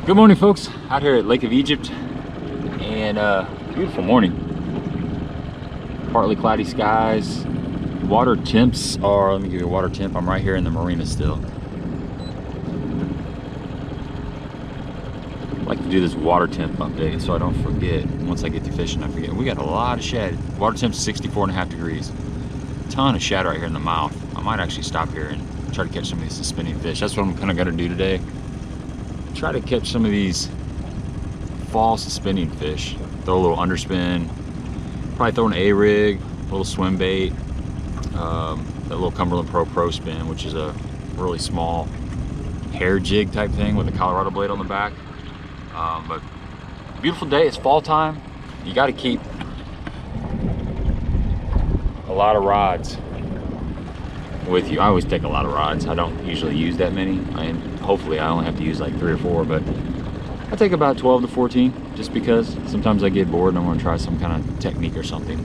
Good morning, folks. Out here at Lake of Egypt, and beautiful morning. Partly cloudy skies. Water temps are, let me give you a water temp. I'm right here in the marina still. I like to do this water temp update so I don't forget. Once I get to fishing, I forget. We got a lot of shad. Water temp's 64.5 degrees. Ton of shad right here in the mouth. I might actually stop here and try to catch some of these suspending fish. That's what I'm kind of gonna do today. Try to catch some of these fall suspending fish. Throw a little underspin, probably throw an A-rig, a little swim bait, that little Cumberland Pro spin, which is a really small hair jig type thing with a Colorado blade on the back. But beautiful day, it's fall time. You got to keep a lot of rods with you. I always take a lot of rods. I don't usually use that many. Hopefully I only have to use like 3 or 4, but I take about 12 to 14 just because sometimes I get bored and I want to try some kind of technique or something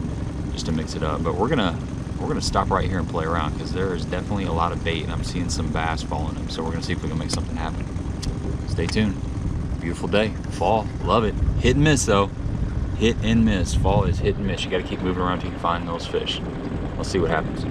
just to mix it up. But we're gonna stop right here and play around because there is definitely a lot of bait and I'm seeing some bass following them. So we're gonna see if we can make something happen. Stay tuned. Beautiful day, fall, love it. Hit and miss though. Hit and miss. Fall is hit and miss. You got to keep moving around till you find those fish. Let's see what happens.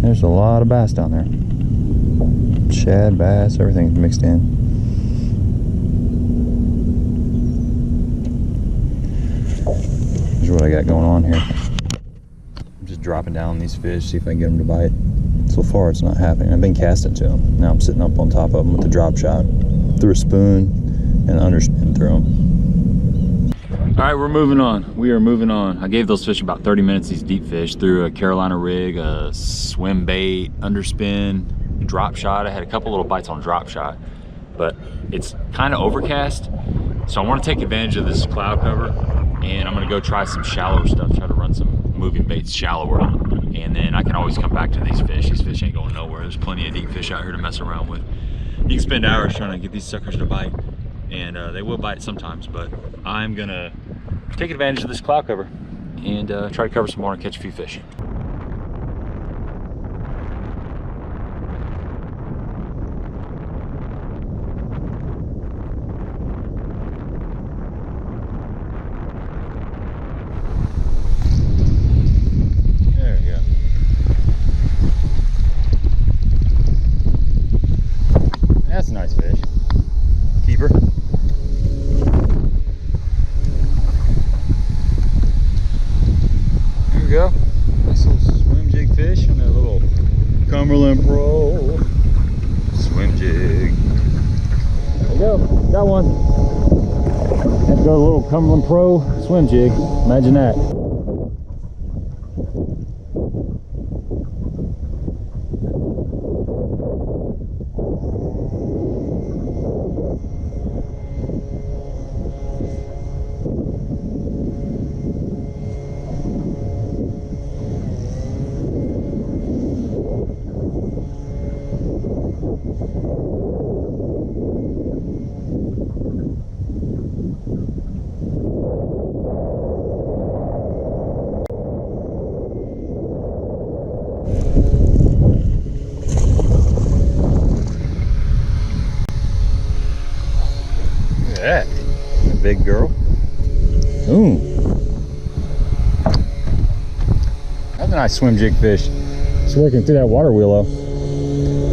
There's a lot of bass down there. Shad, bass, everything's mixed in. Here's what I got going on here. I'm just dropping down these fish, see if I can get them to bite. So far it's not happening. I've been casting to them. Now I'm sitting up on top of them with the drop shot. Through a spoon and underspin through them. All right, we're moving on. We are moving on. I gave those fish about 30 minutes, these deep fish, through a Carolina rig, a swim bait, underspin, drop shot. I had a couple little bites on drop shot, but it's kind of overcast. So I want to take advantage of this cloud cover and I'm gonna go try some shallower stuff, try to run some moving baits shallower. And then I can always come back to these fish. These fish ain't going nowhere. There's plenty of deep fish out here to mess around with. You can spend hours trying to get these suckers to bite. And they will bite sometimes, but I'm gonna take advantage of this cloud cover and try to cover some more and catch a few fish. There we go. That's a nice fish. Keeper. Go. Nice little swim jig fish on that little Cumberland Pro swim jig. There we go. Got one. Had to go to a little Cumberland Pro swim jig. Imagine that. That a big girl. Ooh, that's a nice swim jig fish. Just working through that water willow.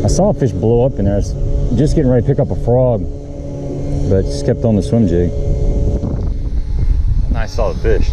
I saw a fish blow up in there. I was just getting ready to pick up a frog, but just kept on the swim jig. Nice solid fish.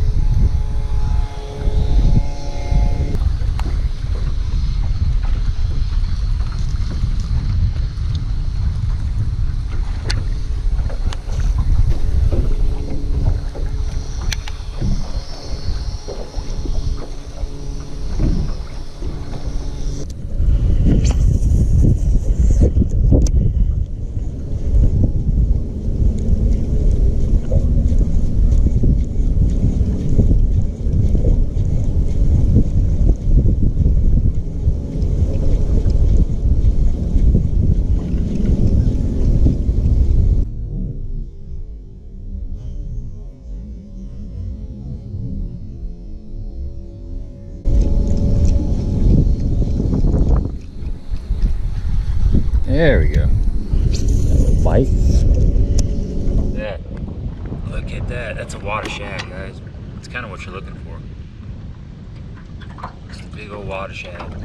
There we go. Bite. That. Look at that. That's a water shad, guys. It's kind of what you're looking for. It's a big old water shad.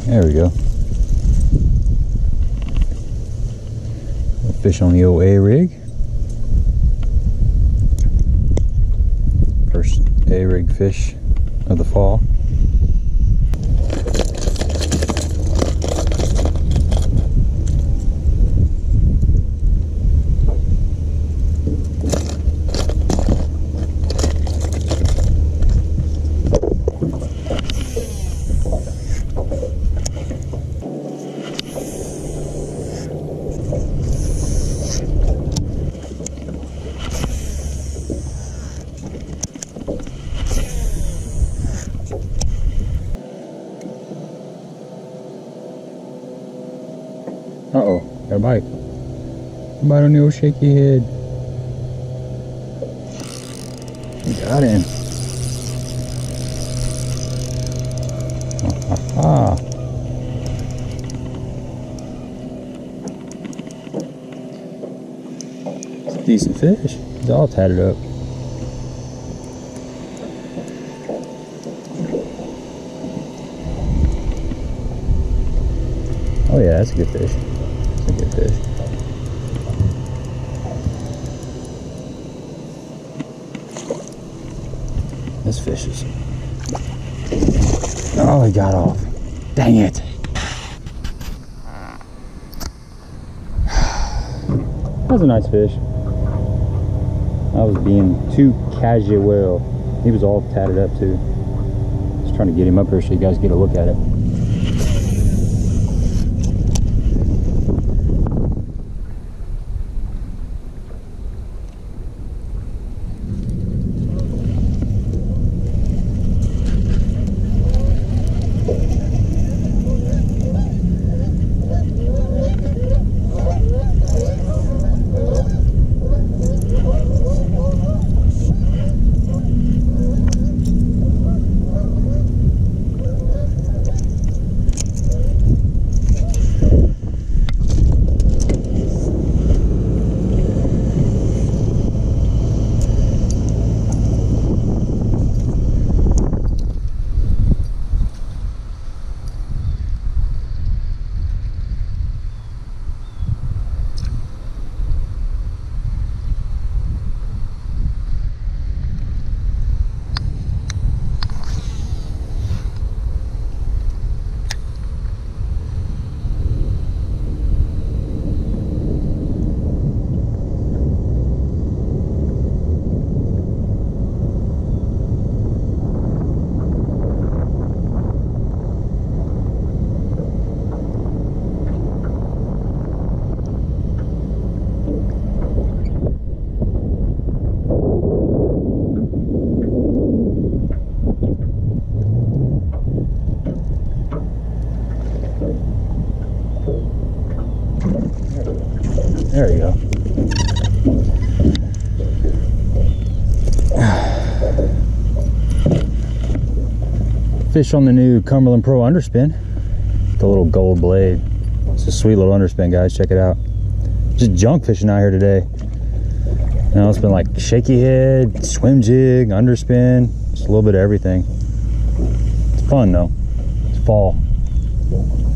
There we go. Fish on the old A rig. First A rig fish of the fall. Uh-oh, got a bite. Bite on the old shaky head. Got him. Ah. It's a decent fish. He's all tatted up. Oh yeah, that's a good fish. That's a good fish. This fish is... Oh, he got off. Dang it. That was a nice fish. I was being too casual. He was all tatted up too. Just trying to get him up here so you guys get a look at it. There you go. Fish on the new Cumberland Pro underspin. The little gold blade. It's a sweet little underspin, guys. Check it out. Just junk fishing out here today. You know, it's been like shaky head, swim jig, underspin, just a little bit of everything. It's fun though. It's fall.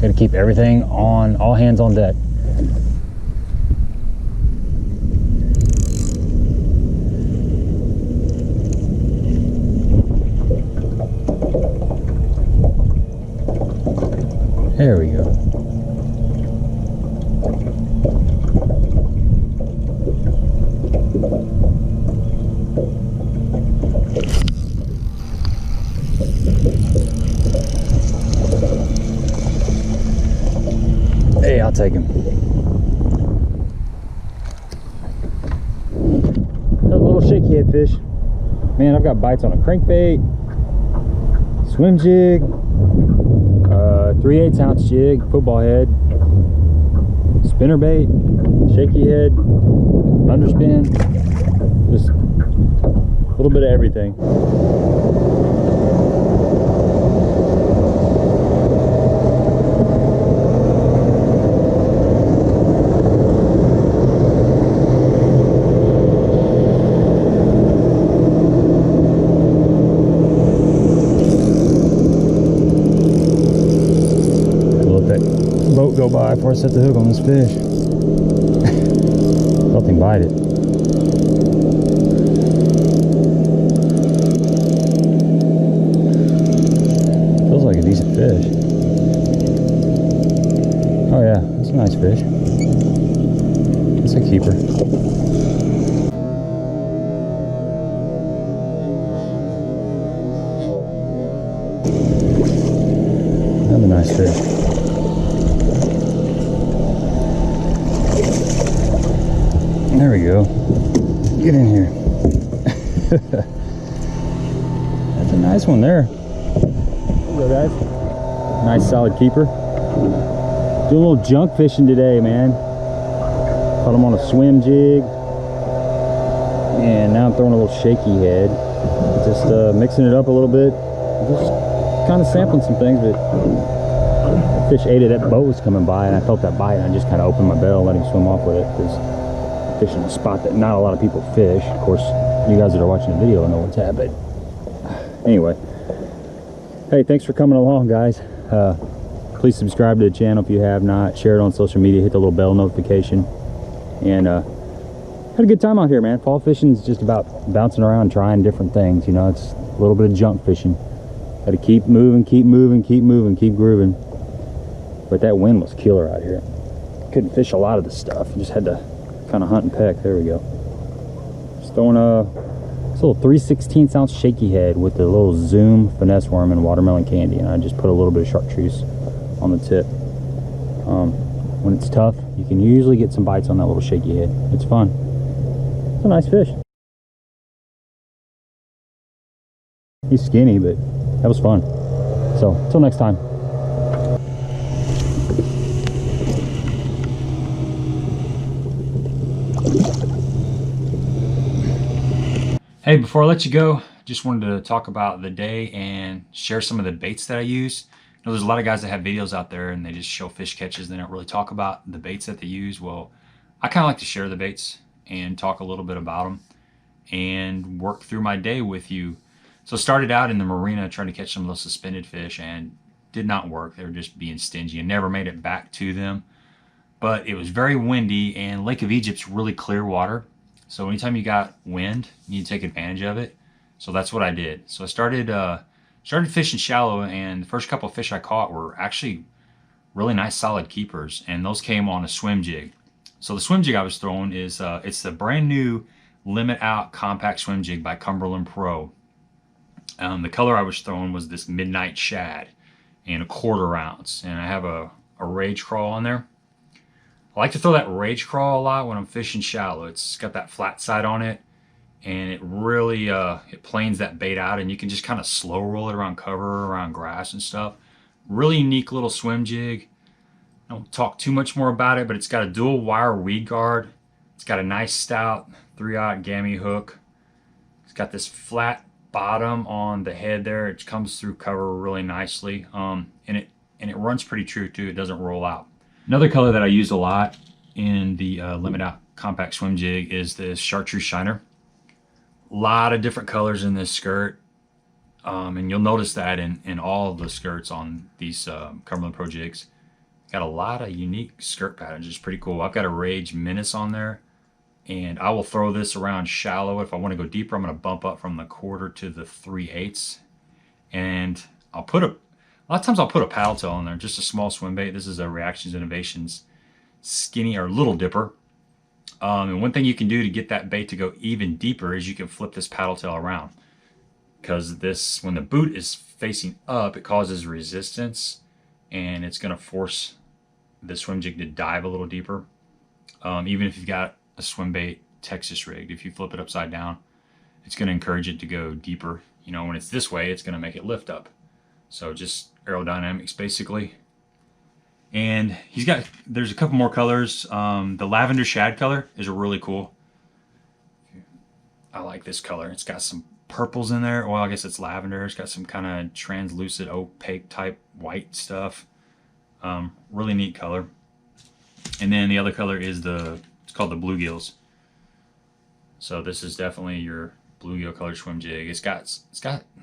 Gotta keep everything on, all hands on deck. There we go. Hey, I'll take him. That's a little shaky head fish. Man, I've got bites on a crankbait, swim jig, 3/8 ounce jig, football head, spinner bait, shaky head, underspin, just a little bit of everything. Boat go by before I set the hook on this fish. Something bite it. Feels like a decent fish. Oh yeah, that's a nice fish. It's a keeper. Another nice fish. There we go. Get in here. That's a nice one there. There you go, guys. Nice solid keeper. Doing a little junk fishing today, man. Caught him on a swim jig. And now I'm throwing a little shaky head. Just mixing it up a little bit. Just kind of sampling some things, but the fish ate it. That boat was coming by and I felt that bite and I just kind of opened my bell and let him swim off with it, because fishing a spot that not a lot of people fish. Of course, you guys that are watching the video know what's at, but anyway. Hey, thanks for coming along, guys. Please subscribe to the channel if you have not. Share it on social media. Hit the little bell notification. And had a good time out here, man. Fall fishing is just about bouncing around, trying different things. You know, it's a little bit of junk fishing. Got to keep moving, keep moving, keep moving, keep grooving. But that wind was killer out here. Couldn't fish a lot of the stuff. Just had to kind of hunt and peck. There we go. Just throwing this little 3/16 ounce shaky head with the little Zoom finesse worm and watermelon candy, and I just put a little bit of chartreuse on the tip. When it's tough, you can usually get some bites on that little shaky head. It's fun. It's a nice fish. He's skinny, but that was fun. So until next time. Hey, before I let you go, just wanted to talk about the day and share some of the baits that I use. You know, there's a lot of guys that have videos out there and they just show fish catches. They don't really talk about the baits that they use. Well, I kind of like to share the baits and talk a little bit about them and work through my day with you. So I started out in the marina trying to catch some of those suspended fish and did not work. They were just being stingy and never made it back to them. But it was very windy and Lake of Egypt's really clear water. So anytime you got wind, you need to take advantage of it. So that's what I did. So I started fishing shallow, and the first couple of fish I caught were actually really nice solid keepers, and those came on a swim jig. So the swim jig I was throwing is it's the brand new Limit Out compact swim jig by Cumberland Pro. The color I was throwing was this Midnight Shad and a 1/4 ounce, and I have a Rage Crawl on there. I like to throw that Rage Crawl a lot when I'm fishing shallow. It's got that flat side on it, and it really it planes that bait out, and you can just kind of slow roll it around cover, around grass and stuff. Really unique little swim jig. I don't talk too much more about it, but it's got a dual wire weed guard. It's got a nice stout 3/0 gammy hook. It's got this flat bottom on the head there, it comes through cover really nicely, and it runs pretty true too. It doesn't roll out. Another color that I use a lot in the Limit Out compact swim jig is this chartreuse shiner. A lot of different colors in this skirt, and you'll notice that in all of the skirts on these Cumberland Pro jigs. Got a lot of unique skirt patterns. It's pretty cool. I've got a Rage Menace on there, and I will throw this around shallow. If I want to go deeper, I'm going to bump up from the 1/4 to the 3/8, and I'll put a lot of times I'll put a paddle tail on there, just a small swim bait. This is a Reactions Innovations skinny or little dipper. And one thing you can do to get that bait to go even deeper is you can flip this paddle tail around, because this, when the boot is facing up, it causes resistance, and it's going to force the swim jig to dive a little deeper. Even if you've got a swim bait Texas rigged, if you flip it upside down, it's going to encourage it to go deeper. You know, when it's this way, it's going to make it lift up. So just aerodynamics basically. And there's a couple more colors. The lavender shad color is really cool. I like this color. It's got some purples in there. Well, I guess it's lavender. It's got some kind of translucent opaque type white stuff. Really neat color. And then the other color is it's called the bluegills. So this is definitely your bluegill color swim jig. It's got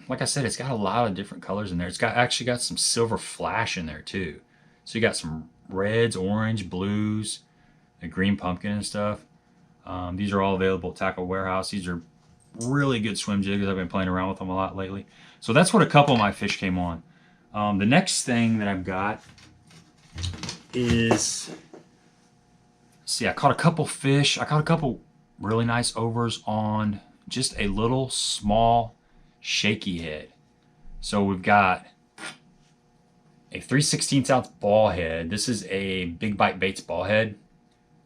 like I said, it's got a lot of different colors in there. It's actually got some silver flash in there too. So you got some reds, orange, blues, a green pumpkin and stuff. These are all available at Tackle Warehouse. These are really good swim jigs. I've been playing around with them a lot lately. So that's what a couple of my fish came on. The next thing that I've got is, see, I caught a couple fish. I caught a couple really nice overs on just a little small shaky head. So we've got a 3/16 ounce ball head. This is a Big Bite Baits ball head,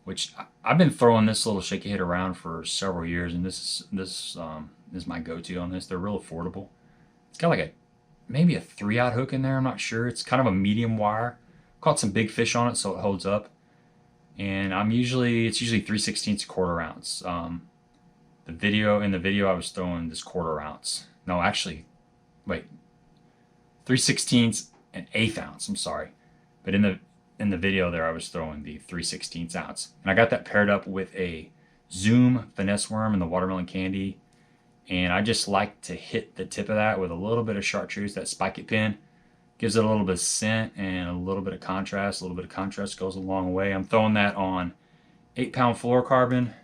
which I've been throwing this little shaky head around for several years, and this is my go-to on this. They're real affordable. It's got like maybe a 3/0 hook in there. I'm not sure. It's kind of a medium wire. Caught some big fish on it, so it holds up. And it's usually 3/16 1/4 ounce. In the video I was throwing this 1/4 ounce. No, actually, wait, 3/16 1/8 ounce. I'm sorry, but in the video there I was throwing the 3/16 ounce, and I got that paired up with a Zoom finesse worm and the watermelon candy, and I just like to hit the tip of that with a little bit of chartreuse. That spike it pin gives it a little bit of scent and a little bit of contrast. A little bit of contrast goes a long way. I'm throwing that on 8-pound fluorocarbon,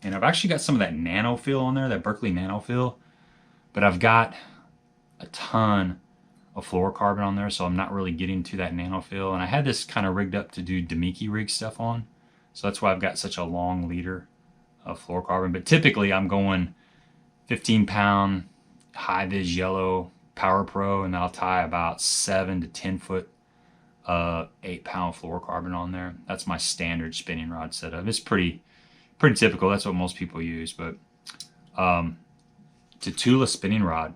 and I've actually got some of that nano feel on there, that Berkeley nano feel, but I've got a ton of fluorocarbon on there, so I'm not really getting to that nano feel. And I had this kind of rigged up to do Demiki rig stuff on, so that's why I've got such a long leader of fluorocarbon. But typically I'm going 15-pound high vis yellow Power Pro, and then I'll tie about 7 to 10 foot 8-pound fluorocarbon on there. That's my standard spinning rod setup. It's pretty typical. That's what most people use. But Tatula spinning rod,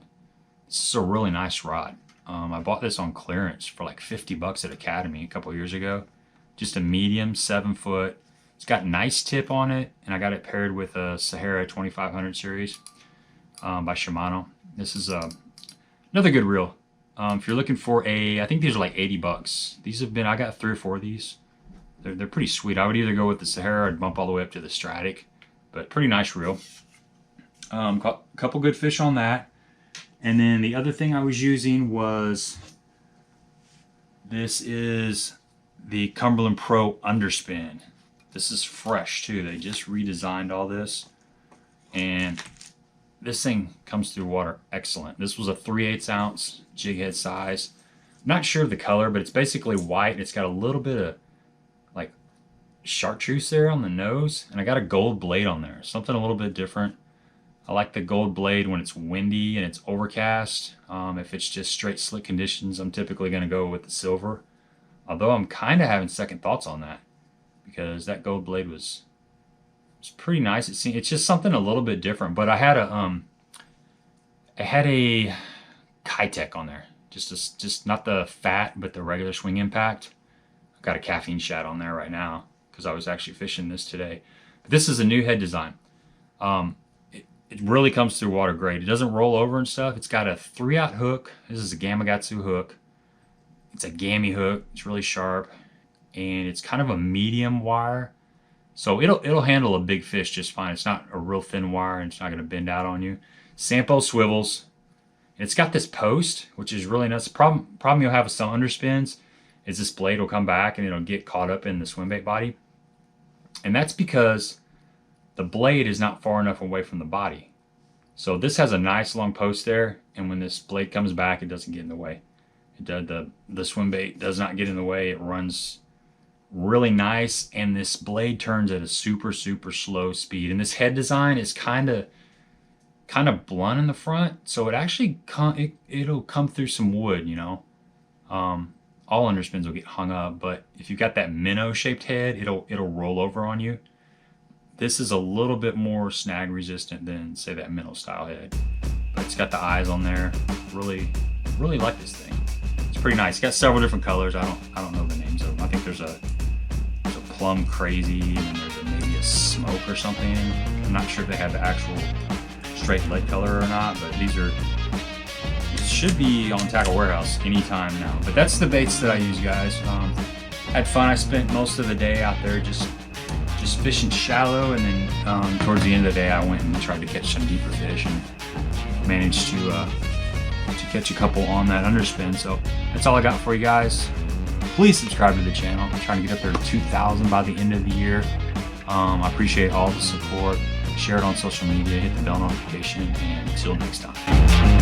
this is a really nice rod. I bought this on clearance for like $50 at Academy a couple years ago. Just a medium 7-foot. It's got nice tip on it, and I got it paired with a Sahara 2500 series by Shimano. This is another good reel. If you're looking for I think these are like $80. These have been, I got 3 or 4 of these. They're pretty sweet. I would either go with the Sahara or I'd bump all the way up to the Stratic, but pretty nice reel. Caught a couple good fish on that. And then the other thing I was using was, this is the Cumberland Pro Underspin. This is fresh too. They just redesigned all this, and this thing comes through water excellent. This was a 3/8 ounce jig head size. I'm not sure of the color, but it's basically white, and it's got a little bit of like chartreuse there on the nose, and I got a gold blade on there, something a little bit different. I like the gold blade when it's windy and it's overcast. If it's just straight slick conditions, I'm typically going to go with the silver. Although I'm kind of having second thoughts on that, because that gold blade was pretty nice. It's just something a little bit different. But I had a Kitech on there, just not the fat, but the regular swing impact. I've got a caffeine shad on there right now because I was actually fishing this today. But this is a new head design. it really comes through water great. It doesn't roll over and stuff. It's got a 3/0 hook. This is a Gamakatsu hook. It's a gammy hook. It's really sharp, and it's kind of a medium wire, so it'll handle a big fish just fine. It's not a real thin wire, and it's not going to bend out on you. Sampo swivels. It's got this post, which is really nuts. Problem you'll have with some underspins is this blade will come back and it'll get caught up in the swim bait body, and that's because the blade is not far enough away from the body. So this has a nice long post there, and when this blade comes back, it doesn't get in the way. The swim bait does not get in the way. It runs really nice, and this blade turns at a super slow speed. And this head design is kind of blunt in the front, so it actually it'll come through some wood, you know. All underspins will get hung up, but if you've got that minnow shaped head, it'll roll over on you. This is a little bit more snag resistant than, say, that minnow style head, but it's got the eyes on there. Really like this thing. It's pretty nice. It's got several different colors. I don't know the names of them. I think there's a plum crazy, and then there's maybe a smoke or something. I'm not sure if they have the actual straight lead color or not, but these should be on Tackle Warehouse anytime now. But that's the baits that I use, guys. Had fun. I spent most of the day out there just fishing shallow, and then towards the end of the day I went and tried to catch some deeper fish and managed to catch a couple on that underspin. So that's all I got for you guys. Please subscribe to the channel. I'm trying to get up there to 2,000 by the end of the year. I appreciate all the support. Share it on social media, hit the bell notification, and until next time.